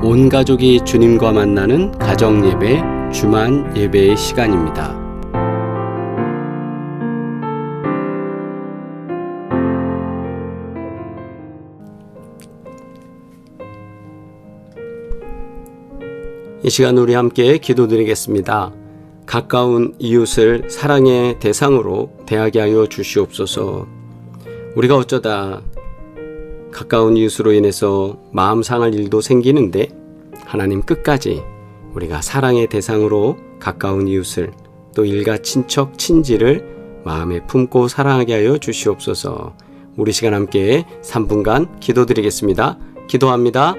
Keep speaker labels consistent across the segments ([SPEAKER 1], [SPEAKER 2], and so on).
[SPEAKER 1] 온 가족이 주님과 만나는 가정예배, 주만 예배의 시간입니다. 이 시간 우리 함께 기도드리겠습니다. 가까운 이웃을 사랑의 대상으로 대하게 하여 주시옵소서. 우리가 어쩌다 가까운 이웃으로 인해서 마음 상할 일도 생기는데 하나님 끝까지 우리가 사랑의 대상으로 가까운 이웃을 또 일가 친척 친지를 마음에 품고 사랑하게 하여 주시옵소서. 우리 시간 함께 3분간 기도드리겠습니다. 기도합니다.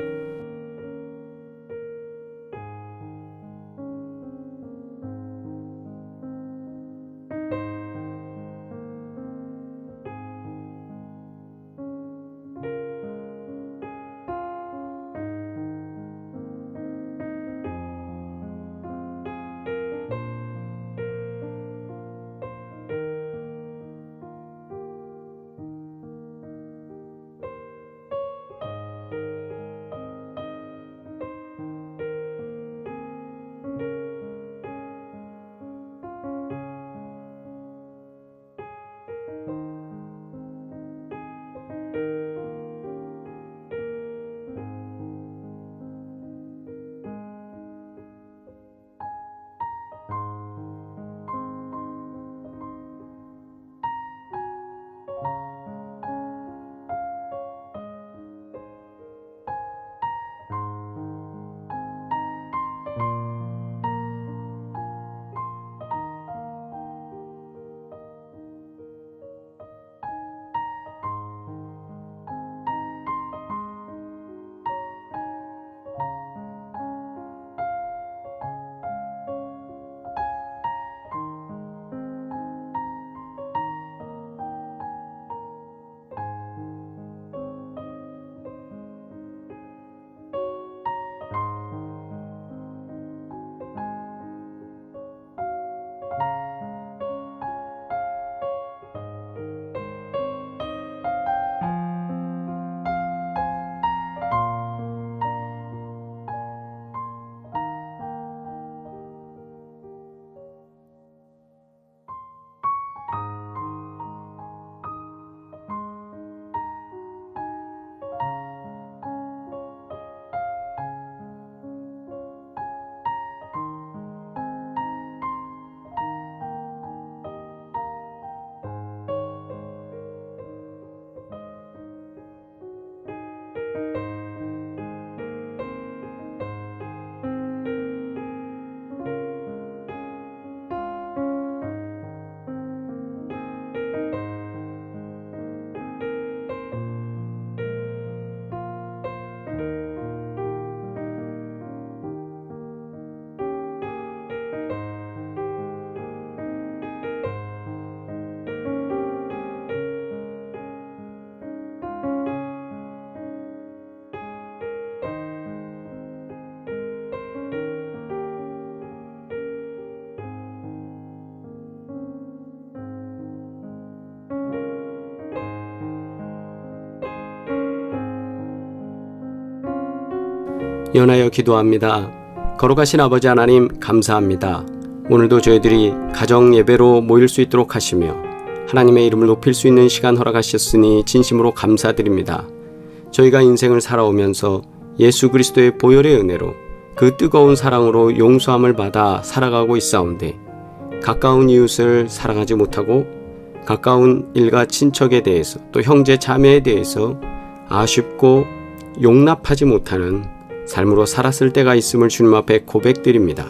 [SPEAKER 1] 연하여 기도합니다. 거룩하신 아버지 하나님 감사합니다. 오늘도 저희들이 가정 예배로 모일 수 있도록 하시며 하나님의 이름을 높일 수 있는 시간 허락하셨으니 진심으로 감사드립니다. 저희가 인생을 살아오면서 예수 그리스도의 보혈의 은혜로 그 뜨거운 사랑으로 용서함을 받아 살아가고 있사온데 가까운 이웃을 사랑하지 못하고 가까운 일가 친척에 대해서 또 형제 자매에 대해서 아쉽고 용납하지 못하는 삶으로 살았을 때가 있음을 주님 앞에 고백드립니다.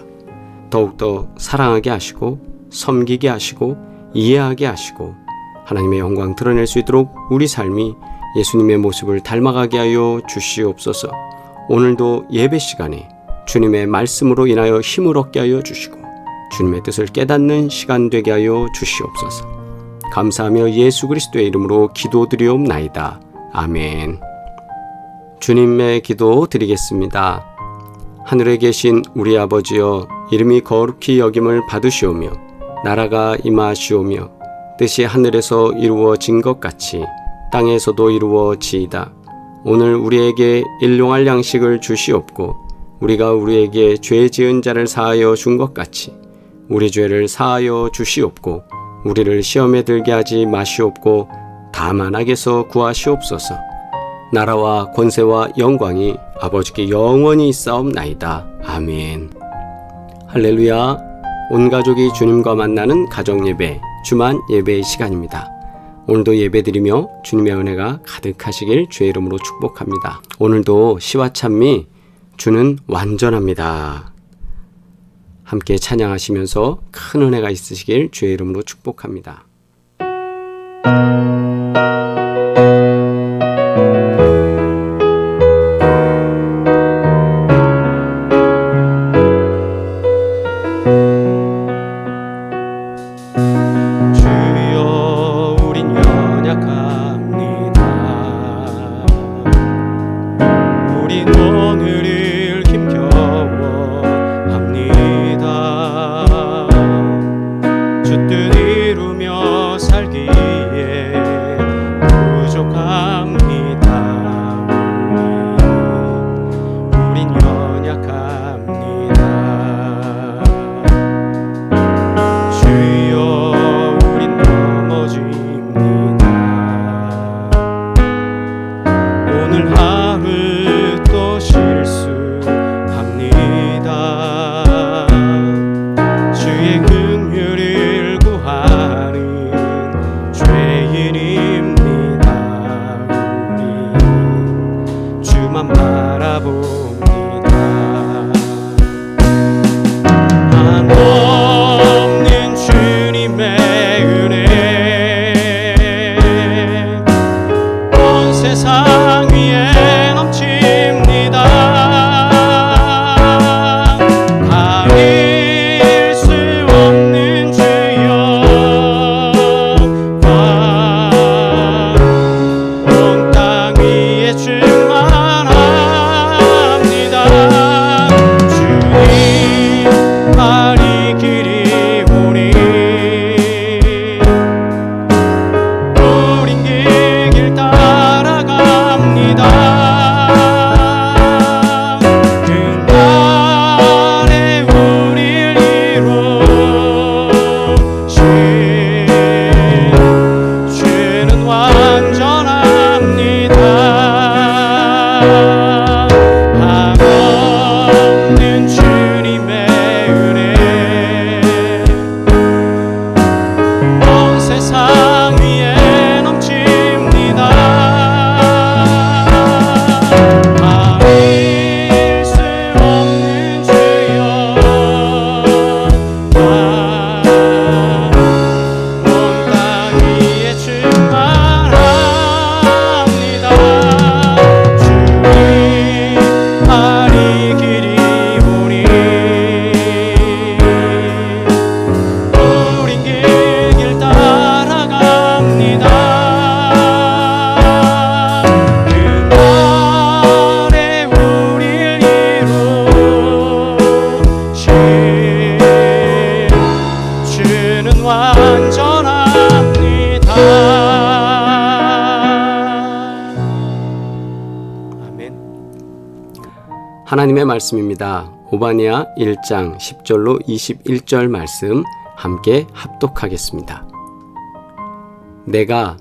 [SPEAKER 1] 더욱더 사랑하게 하시고 섬기게 하시고 이해하게 하시고 하나님의 영광 드러낼 수 있도록 우리 삶이 예수님의 모습을 닮아가게 하여 주시옵소서. 오늘도 예배 시간에 주님의 말씀으로 인하여 힘을 얻게 하여 주시고 주님의 뜻을 깨닫는 시간 되게 하여 주시옵소서. 감사하며 예수 그리스도의 이름으로 기도드리옵나이다. 아멘. 주님의 기도 드리겠습니다. 하늘에 계신 우리 아버지여, 이름이 거룩히 여김을 받으시오며 나라가 임하시오며 뜻이 하늘에서 이루어진 것 같이 땅에서도 이루어지이다. 오늘 우리에게 일용할 양식을 주시옵고 우리가 우리에게 죄 지은 자를 사하여 준 것 같이 우리 죄를 사하여 주시옵고 우리를 시험에 들게 하지 마시옵고 다만 악에서 구하시옵소서. 나라와 권세와 영광이 아버지께 영원히 있사옵나이다. 아멘. 할렐루야. 온 가족이 주님과 만나는 가정예배, 주만 예배의 시간입니다. 오늘도 예배드리며 주님의 은혜가 가득하시길 주의 이름으로 축복합니다. 오늘도 시와 찬미 주는 완전합니다. 함께 찬양하시면서 큰 은혜가 있으시길 주의 이름으로 축복합니다. 하나님의 말씀입니다. 오바냐 1장 10절로 21절 말씀 함께 합독하겠습니다. 내가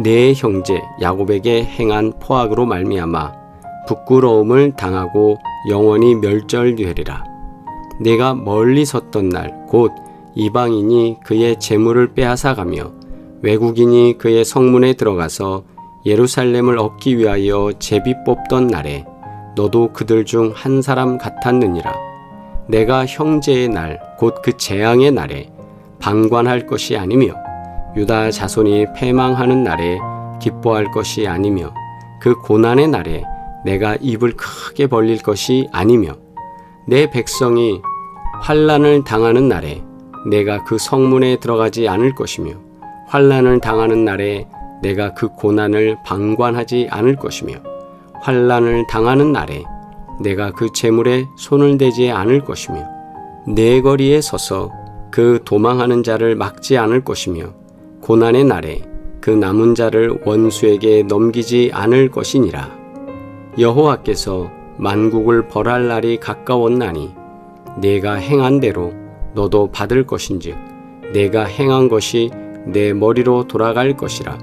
[SPEAKER 1] 내 형제 야곱에게 행한 포악으로 말미암아 부끄러움을 당하고 영원히 멸절되리라. 내가 멀리 섰던 날 곧 이방인이 그의 재물을 빼앗아가며 외국인이 그의 성문에 들어가서 예루살렘을 얻기 위하여 제비 뽑던 날에 너도 그들 중 한 사람 같았느니라. 내가 형제의 날 곧 그 재앙의 날에 방관할 것이 아니며 유다 자손이 패망하는 날에 기뻐할 것이 아니며 그 고난의 날에 내가 입을 크게 벌릴 것이 아니며 내 백성이 환난을 당하는 날에 내가 그 성문에 들어가지 않을 것이며 환난을 당하는 날에 내가 그 고난을 방관하지 않을 것이며 환난을 당하는 날에 내가 그 재물에 손을 대지 않을 것이며 내 거리에 서서 그 도망하는 자를 막지 않을 것이며 고난의 날에 그 남은 자를 원수에게 넘기지 않을 것이니라. 여호와께서 만국을 벌할 날이 가까웠나니 내가 행한 대로 너도 받을 것인즉 내가 행한 것이 내 머리로 돌아갈 것이라.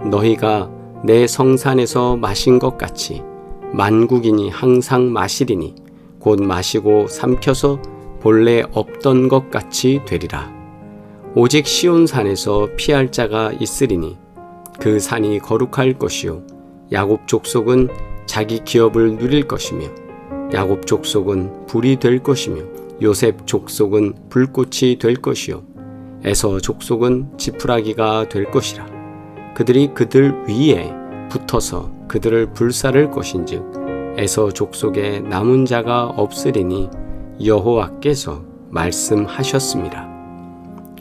[SPEAKER 1] 너희가 내 성산에서 마신 것 같이 만국인이 항상 마시리니 곧 마시고 삼켜서 본래 없던 것 같이 되리라. 오직 시온산에서 피할 자가 있으리니 그 산이 거룩할 것이요 야곱 족속은 자기 기업을 누릴 것이며 야곱 족속은 불이 될 것이며 요셉 족속은 불꽃이 될 것이요 에서 족속은 지푸라기가 될 것이라. 그들이 그들 위에 붙어서 그들을 불사를 것인즉 에서 족속에 남은 자가 없으리니 여호와께서 말씀하셨습니다.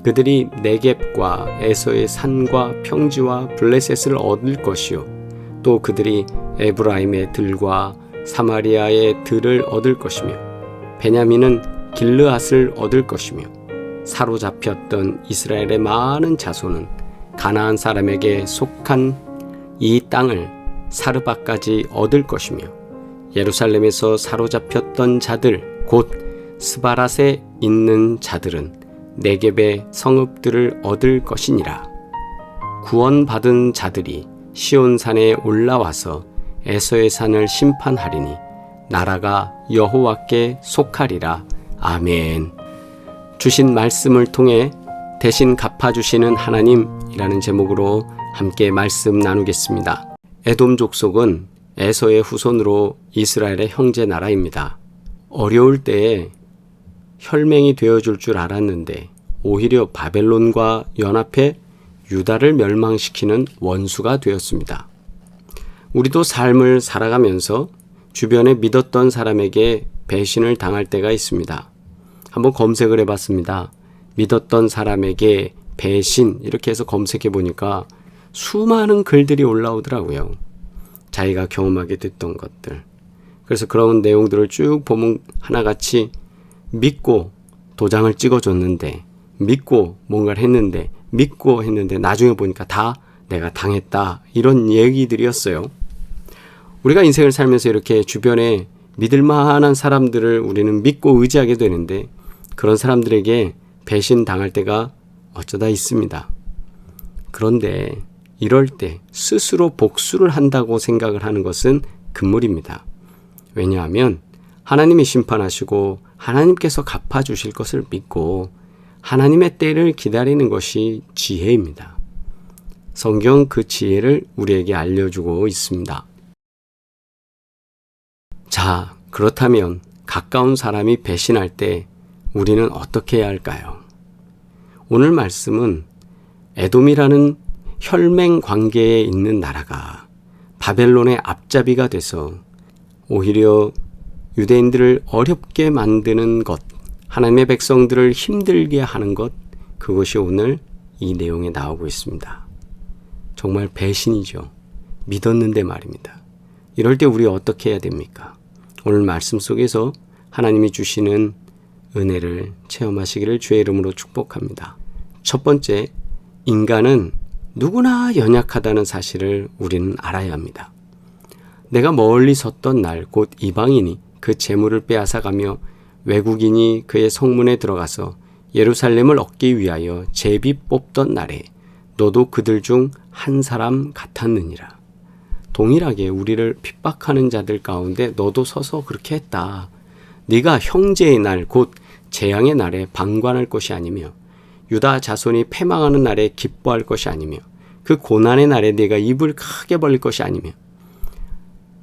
[SPEAKER 1] 그들이 네겝과 에서의 산과 평지와 블레셋을 얻을 것이요 또 그들이 에브라임의 들과 사마리아의 들을 얻을 것이며 베냐민은 길르앗을 얻을 것이며 사로잡혔던 이스라엘의 많은 자손은 가나안 사람에게 속한 이 땅을 사르바까지 얻을 것이며 예루살렘에서 사로잡혔던 자들 곧 스바랏에 있는 자들은 네겝의 성읍들을 얻을 것이니라. 구원받은 자들이 시온산에 올라와서 에서의 산을 심판하리니 나라가 여호와께 속하리라. 아멘. 주신 말씀을 통해 대신 갚아주시는 하나님이라는 제목으로 함께 말씀 나누겠습니다. 에돔 족속은 에서의 후손으로 이스라엘의 형제 나라입니다. 어려울 때에 혈맹이 되어줄 줄 알았는데 오히려 바벨론과 연합해 유다를 멸망시키는 원수가 되었습니다. 우리도 삶을 살아가면서 주변에 믿었던 사람에게 배신을 당할 때가 있습니다. 한번 검색을 해봤습니다. 믿었던 사람에게 배신 이렇게 해서 검색해 보니까 수많은 글들이 올라오더라고요. 자기가 경험하게 됐던 것들. 그래서 그런 내용들을 쭉 보면 하나같이 믿고 도장을 찍어줬는데 믿고 뭔가를 했는데 믿고 했는데 나중에 보니까 다 내가 당했다 이런 얘기들이었어요. 우리가 인생을 살면서 이렇게 주변에 믿을 만한 사람들을 우리는 믿고 의지하게 되는데 그런 사람들에게 배신 당할 때가 어쩌다 있습니다. 그런데 이럴 때 스스로 복수를 한다고 생각을 하는 것은 금물입니다. 왜냐하면 하나님이 심판하시고 하나님께서 갚아주실 것을 믿고 하나님의 때를 기다리는 것이 지혜입니다. 성경 그 지혜를 우리에게 알려주고 있습니다. 자, 그렇다면 가까운 사람이 배신할 때 우리는 어떻게 해야 할까요? 오늘 말씀은 에돔이라는 혈맹 관계에 있는 나라가 바벨론의 앞잡이가 돼서 오히려 유대인들을 어렵게 만드는 것, 하나님의 백성들을 힘들게 하는 것, 그것이 오늘 이 내용에 나오고 있습니다. 정말 배신이죠. 믿었는데 말입니다. 이럴 때 우리 어떻게 해야 됩니까? 오늘 말씀 속에서 하나님이 주시는 은혜를 체험하시기를 주의 이름으로 축복합니다. 첫 번째, 인간은 누구나 연약하다는 사실을 우리는 알아야 합니다. 내가 멀리 섰던 날 곧 이방인이 그 재물을 빼앗아가며 외국인이 그의 성문에 들어가서 예루살렘을 얻기 위하여 제비 뽑던 날에 너도 그들 중 한 사람 같았느니라. 동일하게 우리를 핍박하는 자들 가운데 너도 서서 그렇게 했다. 네가 형제의 날 곧 재앙의 날에 방관할 것이 아니며 유다 자손이 패망하는 날에 기뻐할 것이 아니며 그 고난의 날에 네가 입을 크게 벌릴 것이 아니며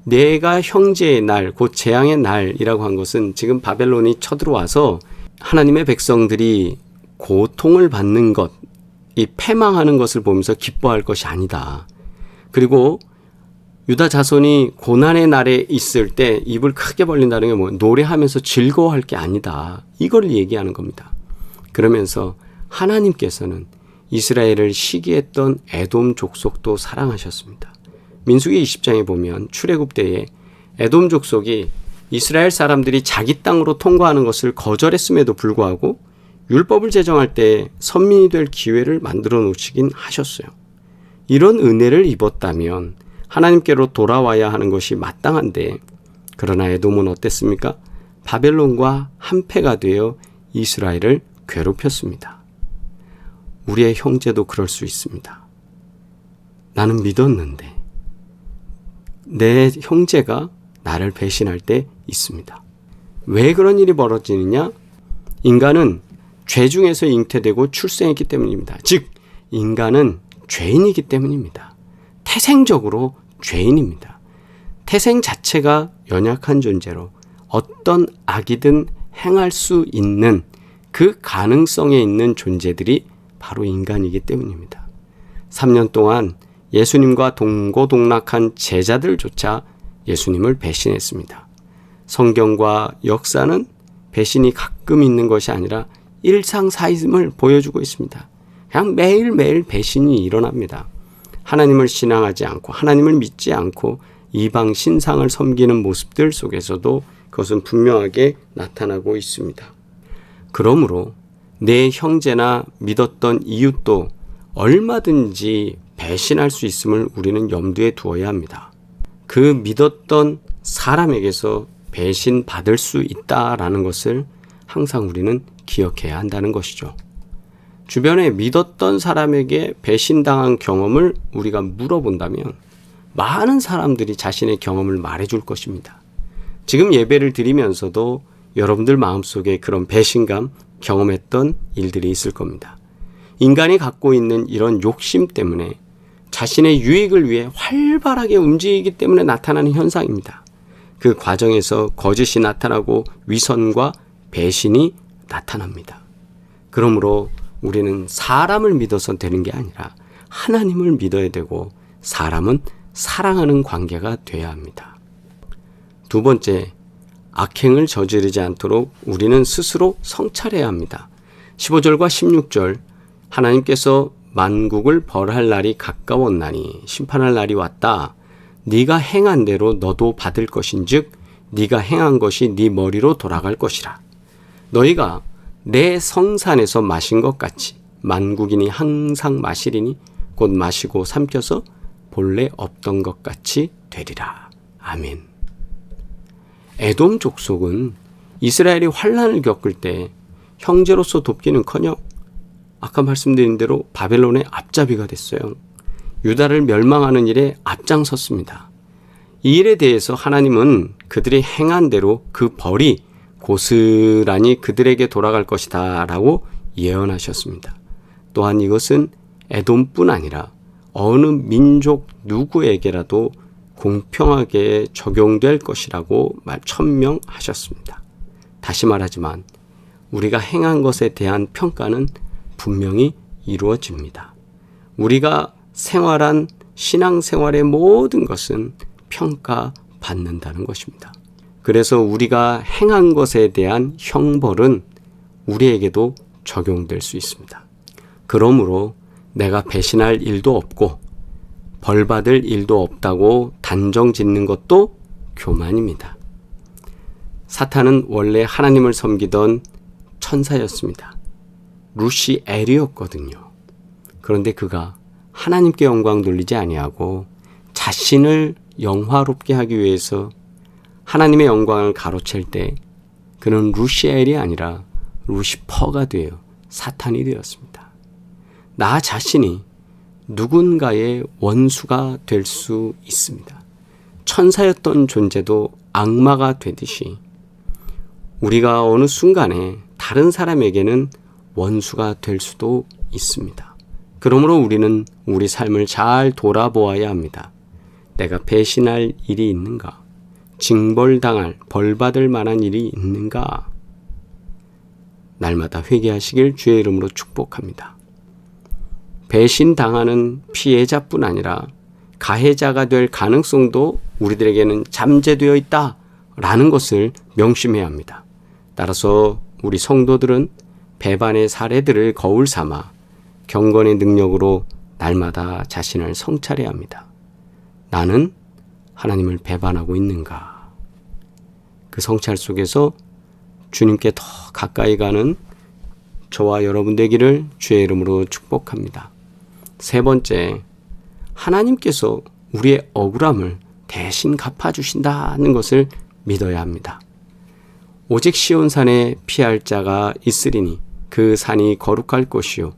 [SPEAKER 1] 내가 형제의 날 곧 재앙의 날이라고 한 것은 지금 바벨론이 쳐들어와서 하나님의 백성들이 고통을 받는 것, 이 패망하는 것을 보면서 기뻐할 것이 아니다. 그리고 유다 자손이 고난의 날에 있을 때 입을 크게 벌린다는 게 뭐 노래하면서 즐거워할 게 아니다. 이걸 얘기하는 겁니다. 그러면서 하나님께서는 이스라엘을 시기했던 에돔 족속도 사랑하셨습니다. 민수기 20장에 보면 출애굽 때에 에돔 족속이 이스라엘 사람들이 자기 땅으로 통과하는 것을 거절했음에도 불구하고 율법을 제정할 때 선민이 될 기회를 만들어 놓으시긴 하셨어요. 이런 은혜를 입었다면 하나님께로 돌아와야 하는 것이 마땅한데, 그러나 에돔은 어땠습니까? 바벨론과 한패가 되어 이스라엘을 괴롭혔습니다. 우리의 형제도 그럴 수 있습니다. 나는 믿었는데 내 형제가 나를 배신할 때 있습니다. 왜 그런 일이 벌어지느냐? 인간은 죄 중에서 잉태되고 출생했기 때문입니다. 즉, 인간은 죄인이기 때문입니다. 태생적으로 죄인입니다. 태생 자체가 연약한 존재로 어떤 악이든 행할 수 있는 그 가능성에 있는 존재들이 바로 인간이기 때문입니다. 3년 동안 예수님과 동고동락한 제자들조차 예수님을 배신했습니다. 성경과 역사는 배신이 가끔 있는 것이 아니라 일상사임을 보여주고 있습니다. 그냥 매일매일 배신이 일어납니다. 하나님을 신앙하지 않고 하나님을 믿지 않고 이방 신상을 섬기는 모습들 속에서도 그것은 분명하게 나타나고 있습니다. 그러므로 내 형제나 믿었던 이웃도 얼마든지 배신할 수 있음을 우리는 염두에 두어야 합니다. 그 믿었던 사람에게서 배신받을 수 있다라는 것을 항상 우리는 기억해야 한다는 것이죠. 주변에 믿었던 사람에게 배신당한 경험을 우리가 물어본다면 많은 사람들이 자신의 경험을 말해줄 것입니다. 지금 예배를 드리면서도 여러분들 마음속에 그런 배신감 경험했던 일들이 있을 겁니다. 인간이 갖고 있는 이런 욕심 때문에 자신의 유익을 위해 활발하게 움직이기 때문에 나타나는 현상입니다. 그 과정에서 거짓이 나타나고 위선과 배신이 나타납니다. 그러므로 우리는 사람을 믿어서 되는 게 아니라 하나님을 믿어야 되고 사람은 사랑하는 관계가 돼야 합니다. 두 번째, 악행을 저지르지 않도록 우리는 스스로 성찰해야 합니다. 15절과 16절, 하나님께서 만국을 벌할 날이 가까웠나니 심판할 날이 왔다. 네가 행한 대로 너도 받을 것인즉 네가 행한 것이 네 머리로 돌아갈 것이라. 너희가 내 성산에서 마신 것 같이 만국인이 항상 마시리니 곧 마시고 삼켜서 본래 없던 것 같이 되리라. 아멘. 에돔 족속은 이스라엘이 환난을 겪을 때 형제로서 돕기는커녕 아까 말씀드린 대로 바벨론의 앞잡이가 됐어요. 유다를 멸망하는 일에 앞장섰습니다. 이 일에 대해서 하나님은 그들이 행한 대로 그 벌이 고스란히 그들에게 돌아갈 것이다 라고 예언하셨습니다. 또한 이것은 에돔뿐 아니라 어느 민족 누구에게라도 공평하게 적용될 것이라고 천명하셨습니다. 다시 말하지만 우리가 행한 것에 대한 평가는 분명히 이루어집니다. 우리가 생활한 신앙생활의 모든 것은 평가받는다는 것입니다. 그래서 우리가 행한 것에 대한 형벌은 우리에게도 적용될 수 있습니다. 그러므로 내가 배신할 일도 없고 벌받을 일도 없다고 단정 짓는 것도 교만입니다. 사탄은 원래 하나님을 섬기던 천사였습니다. 루시엘이었거든요. 그런데 그가 하나님께 영광 돌리지 아니하고 자신을 영화롭게 하기 위해서 하나님의 영광을 가로챌 때 그는 루시엘이 아니라 루시퍼가 되어 사탄이 되었습니다. 나 자신이 누군가의 원수가 될 수 있습니다. 천사였던 존재도 악마가 되듯이 우리가 어느 순간에 다른 사람에게는 원수가 될 수도 있습니다. 그러므로 우리는 우리 삶을 잘 돌아보아야 합니다. 내가 배신할 일이 있는가? 징벌당할, 벌받을 만한 일이 있는가? 날마다 회개하시길 주의 이름으로 축복합니다. 배신당하는 피해자뿐 아니라 가해자가 될 가능성도 우리들에게는 잠재되어 있다라는 것을 명심해야 합니다. 따라서 우리 성도들은 배반의 사례들을 거울 삼아 경건의 능력으로 날마다 자신을 성찰해야 합니다. 나는 하나님을 배반하고 있는가? 그 성찰 속에서 주님께 더 가까이 가는 저와 여러분 되기를 주의 이름으로 축복합니다. 세 번째, 하나님께서 우리의 억울함을 대신 갚아주신다는 것을 믿어야 합니다. 오직 시온산에 피할 자가 있으리니 그 산이 거룩할 것이요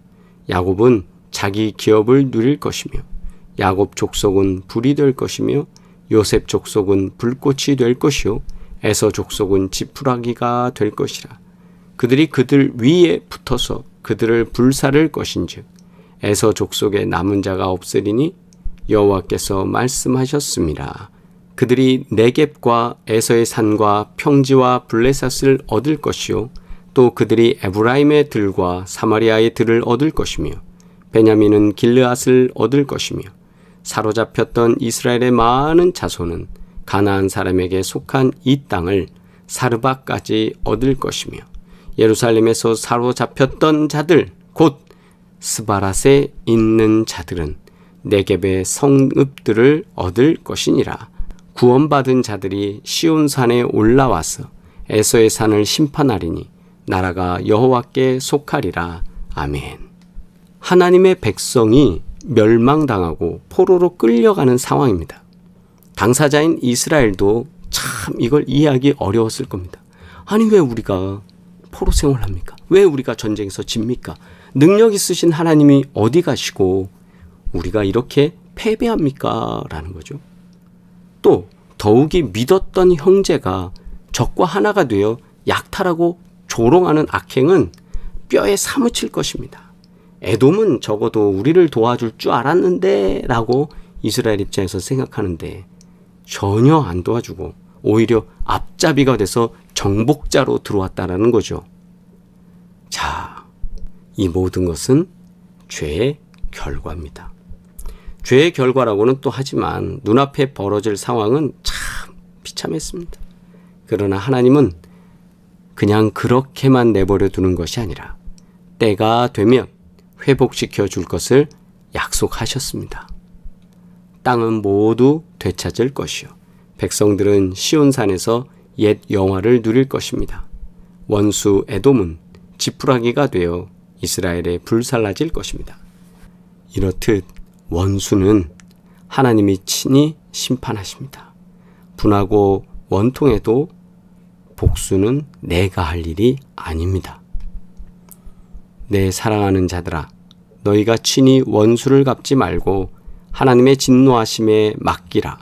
[SPEAKER 1] 야곱은 자기 기업을 누릴 것이며 야곱 족속은 불이 될 것이며 요셉 족속은 불꽃이 될 것이요 에서 족속은 지푸라기가 될 것이라. 그들이 그들 위에 붙어서 그들을 불사를 것인즉 에서 족속에 남은 자가 없으리니 여호와께서 말씀하셨습니다. 그들이 네겝과 에서의 산과 평지와 블레셋을 얻을 것이요 또 그들이 에브라임의 들과 사마리아의 들을 얻을 것이며 베냐민은 길르앗을 얻을 것이며 사로잡혔던 이스라엘의 많은 자손은 가나안 사람에게 속한 이 땅을 사르바까지 얻을 것이며 예루살렘에서 사로잡혔던 자들 곧 스바랏에 있는 자들은 네겝의 성읍들을 얻을 것이니라. 구원받은 자들이 시온산에 올라와서 에서의 산을 심판하리니 나라가 여호와께 속하리라. 아멘. 하나님의 백성이 멸망당하고 포로로 끌려가는 상황입니다. 당사자인 이스라엘도 참 이걸 이해하기 어려웠을 겁니다. 아니 왜 우리가 포로 생활합니까? 왜 우리가 전쟁에서 집니까? 능력 있으신 하나님이 어디 가시고 우리가 이렇게 패배합니까? 라는 거죠. 또 더욱이 믿었던 형제가 적과 하나가 되어 약탈하고 조롱하는 악행은 뼈에 사무칠 것입니다. 에돔은 적어도 우리를 도와줄 줄 알았는데 라고 이스라엘 입장에서 생각하는데 전혀 안 도와주고 오히려 앞잡이가 돼서 정복자로 들어왔다라는 거죠. 자, 이 모든 것은 죄의 결과입니다. 죄의 결과라고는 또 하지만 눈앞에 벌어질 상황은 참 비참했습니다. 그러나 하나님은 그냥 그렇게만 내버려 두는 것이 아니라 때가 되면 회복시켜 줄 것을 약속하셨습니다. 땅은 모두 되찾을 것이요 백성들은 시온산에서 옛 영화를 누릴 것입니다. 원수 에돔은 지푸라기가 되어 이스라엘에 불살라질 것입니다. 이렇듯 원수는 하나님이 친히 심판하십니다. 분하고 원통해도 복수는 내가 할 일이 아닙니다. 내 사랑하는 자들아, 너희가 친히 원수를 갚지 말고 하나님의 진노하심에 맡기라.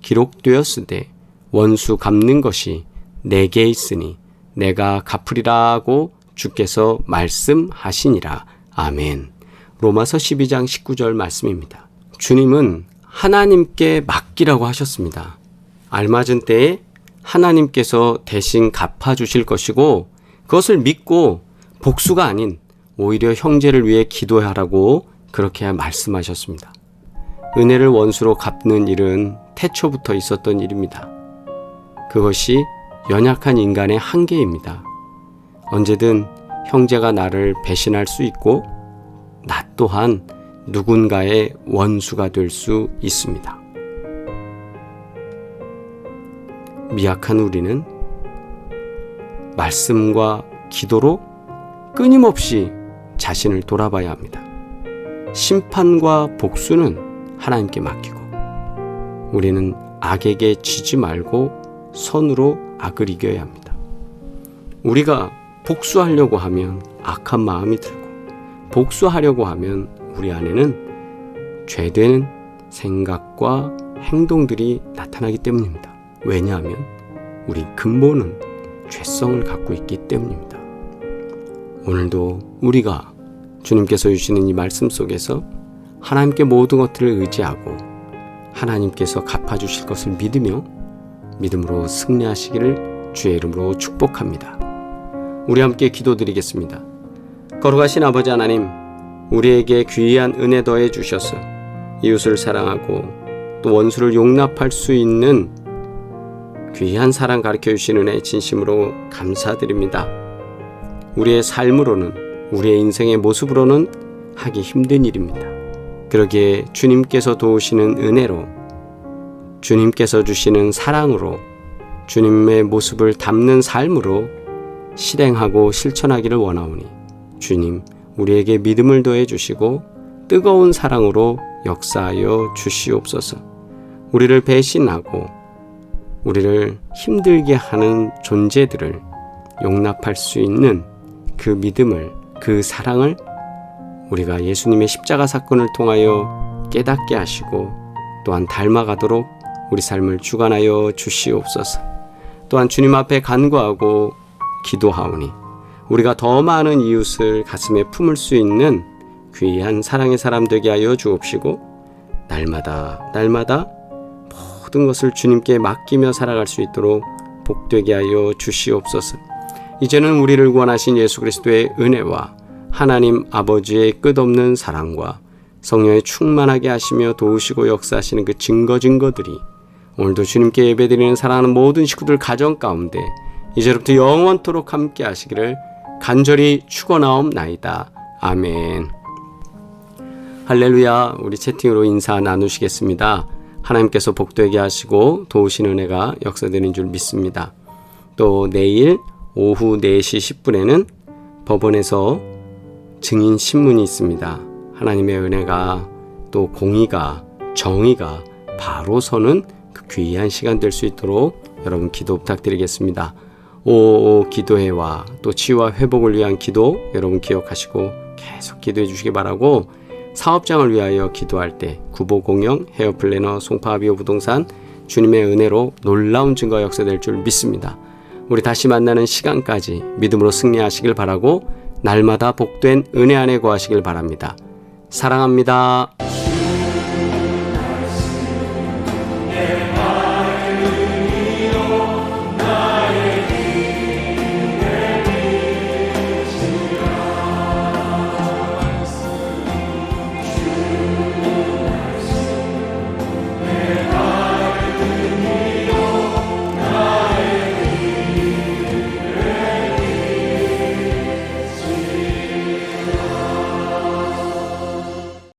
[SPEAKER 1] 기록되었으되 원수 갚는 것이 내게 있으니 내가 갚으리라고 주께서 말씀하시니라. 아멘. 로마서 12장 19절 말씀입니다. 주님은 하나님께 맡기라고 하셨습니다. 알맞은 때에 하나님께서 대신 갚아주실 것이고 그것을 믿고 복수가 아닌 오히려 형제를 위해 기도하라고 그렇게 말씀하셨습니다. 은혜를 원수로 갚는 일은 태초부터 있었던 일입니다. 그것이 연약한 인간의 한계입니다. 언제든 형제가 나를 배신할 수 있고 나 또한 누군가의 원수가 될 수 있습니다. 미약한 우리는 말씀과 기도로 끊임없이 자신을 돌아봐야 합니다. 심판과 복수는 하나님께 맡기고 우리는 악에게 지지 말고 선으로 악을 이겨야 합니다. 우리가 복수하려고 하면 악한 마음이 들고 복수하려고 하면 우리 안에는 죄되는 생각과 행동들이 나타나기 때문입니다. 왜냐하면 우리 근본은 죄성을 갖고 있기 때문입니다. 오늘도 우리가 주님께서 주시는 이 말씀 속에서 하나님께 모든 것들을 의지하고 하나님께서 갚아주실 것을 믿으며 믿음으로 승리하시기를 주의 이름으로 축복합니다. 우리 함께 기도드리겠습니다. 거룩하신 아버지 하나님, 우리에게 귀한 은혜 더해 주셔서 이웃을 사랑하고 또 원수를 용납할 수 있는 귀한 사랑 가르쳐 주신 은혜 진심으로 감사드립니다. 우리의 삶으로는 우리의 인생의 모습으로는 하기 힘든 일입니다. 그러기에 주님께서 도우시는 은혜로 주님께서 주시는 사랑으로 주님의 모습을 담는 삶으로 실행하고 실천하기를 원하오니 주님 우리에게 믿음을 더해 주시고 뜨거운 사랑으로 역사하여 주시옵소서. 우리를 배신하고 우리를 힘들게 하는 존재들을 용납할 수 있는 그 믿음을, 그 사랑을 우리가 예수님의 십자가 사건을 통하여 깨닫게 하시고 또한 닮아가도록 우리 삶을 주관하여 주시옵소서. 또한 주님 앞에 간구하고 기도하오니 우리가 더 많은 이웃을 가슴에 품을 수 있는 귀한 사랑의 사람 되게 하여 주옵시고 날마다 모든 것을 주님께 맡기며 살아갈 수 있도록 복되게 하여 주시옵소서. 이제는 우리를 구원하신 예수 그리스도의 은혜와 하나님 아버지의 끝없는 사랑과 성령의 충만하게 하시며 도우시고 역사하시는 그 증거들이 오늘도 주님께 예배드리는 사랑하는 모든 식구들 가정 가운데 이제부터 영원토록 함께 하시기를 간절히 축원하옵나이다. 아멘. 할렐루야. 우리 채팅으로 인사 나누시겠습니다. 하나님께서 복되게 하시고 도우시는 은혜가 역사되는 줄 믿습니다. 또 내일 오후 4시 10분에는 법원에서 증인 신문이 있습니다. 하나님의 은혜가 또 공의가 정의가 바로 서는 그 귀한 시간 될 수 있도록 여러분 기도 부탁드리겠습니다. 오 기도회와 또 치유와 회복을 위한 기도 여러분 기억하시고 계속 기도해 주시기 바라고, 사업장을 위하여 기도할 때 구보공영 헤어플래너 송파비오 부동산 주님의 은혜로 놀라운 증거 역사될 줄 믿습니다. 우리 다시 만나는 시간까지 믿음으로 승리하시길 바라고 날마다 복된 은혜 안에 거하시길 바랍니다. 사랑합니다.